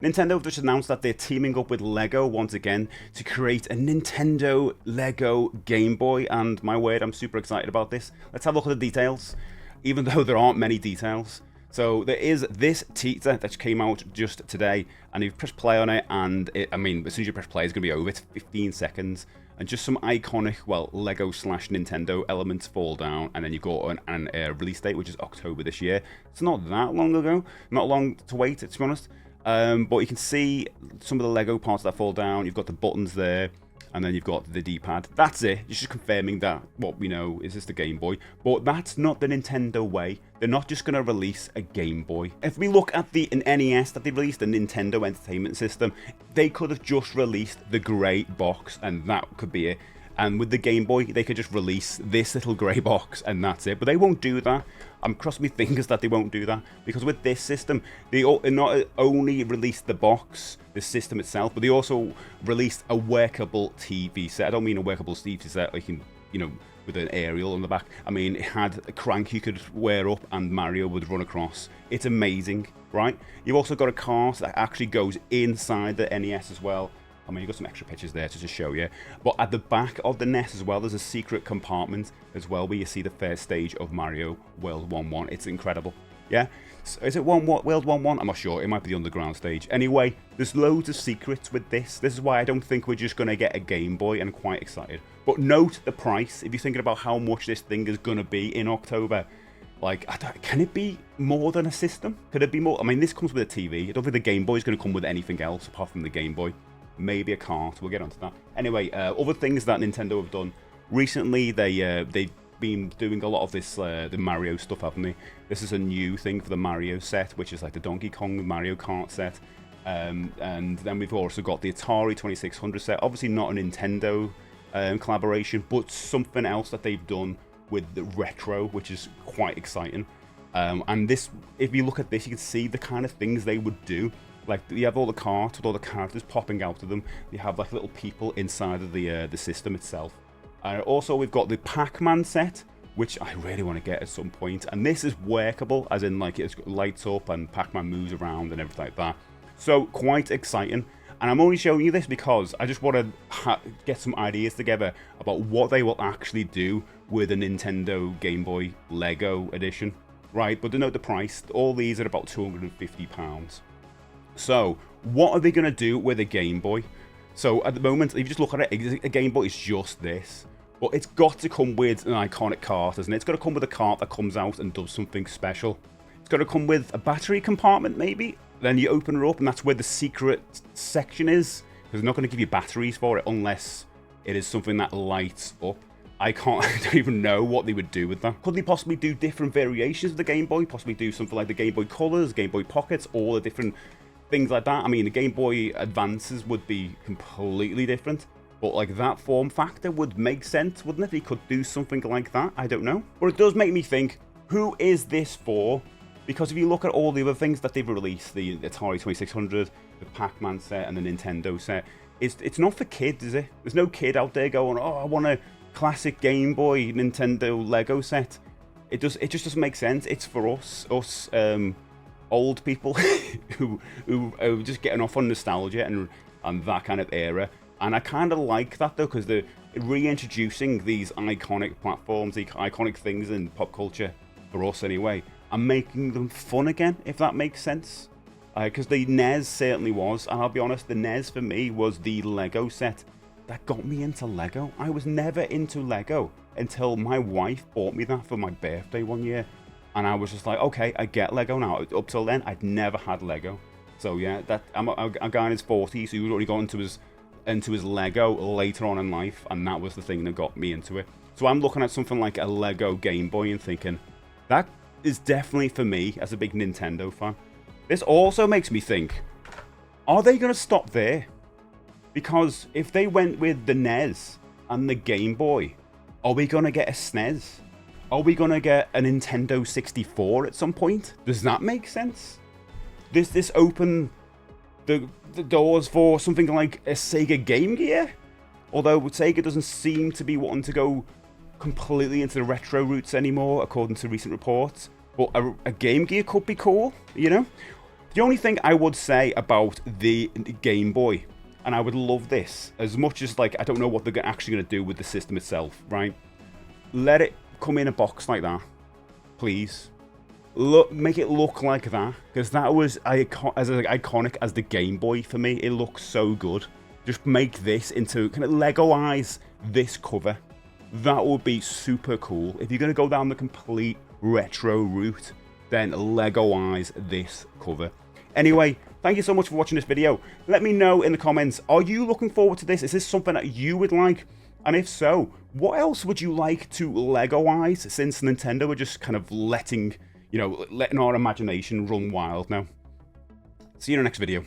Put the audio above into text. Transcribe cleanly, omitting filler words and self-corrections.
Nintendo have just announced that they're teaming up with Lego once again to create a Nintendo Lego Game Boy, and my word, I'm super excited about this. Let's have a look at the details, even though there aren't many details. So there is this teaser that came out just today, and you press play on it, and as soon as you press play, it's going to be over. It's 15 seconds, and just some iconic, well, Lego/Nintendo elements fall down, and then you've got an release date, which is October this year. It's not that long ago, not long to wait, to be honest. But you can see some of the Lego parts that fall down. You've got the buttons there, and then you've got the D-pad. That's it. It's just confirming that what we know is this the Game Boy. But that's not the Nintendo way. They're not just going to release a Game Boy. If we look at the NES that they released, the Nintendo Entertainment System, they could have just released the grey box, and that could be it. And with the Game Boy, they could just release this little grey box, and that's it. But they won't do that. I'm crossing my fingers that they won't do that, because with this system, they not only released the box, the system itself, but they also released a workable TV set. I don't mean a workable TV set, like with an aerial on the back. I mean, it had a crank you could wear up, and Mario would run across. It's amazing, right? You've also got a cart that actually goes inside the NES as well. I mean, you've got some extra pictures there to just show you. But at the back of the NES as well, there's a secret compartment as well, where you see the first stage of Mario World 1-1. It's incredible. Yeah? So is it World 1-1? I'm not sure. It might be the underground stage. Anyway, there's loads of secrets with this. This is why I don't think we're just going to get a Game Boy, and I'm quite excited. But note the price. If you're thinking about how much this thing is going to be in October, like, can it be more than a system? Could it be more? I mean, this comes with a TV. I don't think the Game Boy is going to come with anything else apart from the Game Boy. Maybe a cart. We'll get onto that. Anyway, other things that Nintendo have done recently, they've been doing a lot of this the Mario stuff, haven't they? This is a new thing for the Mario set, which is like the Donkey Kong Mario Kart set. And then we've also got the Atari 2600 set. Obviously not a Nintendo collaboration, but something else that they've done with the retro, which is quite exciting. And this, if you look at this, you can see the kind of things they would do. Like, you have all the carts with all the characters popping out of them. You have like little people inside of the system itself. Also, we've got the Pac-Man set, which I really want to get at some point. And this is workable, as in like it lights up and Pac-Man moves around and everything like that. So quite exciting. And I'm only showing you this because I just want to get some ideas together about what they will actually do with a Nintendo Game Boy Lego edition. Right, but to note the price, all these are about £250. So, what are they going to do with a Game Boy? So, at the moment, if you just look at it, a Game Boy is just this. But it's got to come with an iconic cart, isn't it? It's got to come with a cart that comes out and does something special. It's got to come with a battery compartment, maybe. Then you open it up, and that's where the secret section is. Because they're not going to give you batteries for it unless it is something that lights up. I don't even know what they would do with that. Could they possibly do different variations of the Game Boy? Possibly do something like the Game Boy Colors, Game Boy Pockets, all the different things like that. I mean, the Game Boy Advances would be completely different, but like that form factor would make sense, wouldn't it? They could do something like that. I don't know. But it does make me think, who is this for? Because if you look at all the other things that they've released, the Atari 2600, the Pac-Man set, and the Nintendo set, it's not for kids, is it? There's no kid out there going, oh, I want a classic Game Boy Nintendo Lego set. It just doesn't make sense. It's for us old people who are just getting off on nostalgia and that kind of era. And I kind of like that, though, because they're reintroducing these iconic platforms, the iconic things in pop culture, for us anyway, and making them fun again, if that makes sense. Because the NES certainly was, and I'll be honest, the NES for me was the Lego set that got me into Lego. I was never into Lego until my wife bought me that for my birthday one year. And I was just like, okay, I get Lego now. Up till then, I'd never had Lego. So yeah, I'm a guy in his 40s who already got into his Lego later on in life, and that was the thing that got me into it. So I'm looking at something like a Lego Game Boy and thinking, that is definitely for me as a big Nintendo fan. This also makes me think, are they going to stop there? Because if they went with the NES and the Game Boy, are we going to get a SNES? Are we going to get a Nintendo 64 at some point? Does that make sense? Does this open the doors for something like a Sega Game Gear? Although Sega doesn't seem to be wanting to go completely into the retro roots anymore, according to recent reports. But a Game Gear could be cool, you know? The only thing I would say about the Game Boy, and I would love this, as much as, like, I don't know what they're actually going to do with the system itself, right? Let it come in a box like that, please. Make it look like that, because that was as iconic as the Game Boy for me. It looks so good. Just make this into, kind of Lego-ize this cover. That would be super cool. If you're going to go down the complete retro route, then Lego-ize this cover. Anyway, thank you so much for watching this video. Let me know in the comments, are you looking forward to this? Is this something that you would like? And if so, what else would you like to Lego-ize, since Nintendo are just kind of letting our imagination run wild now? See you in the next video.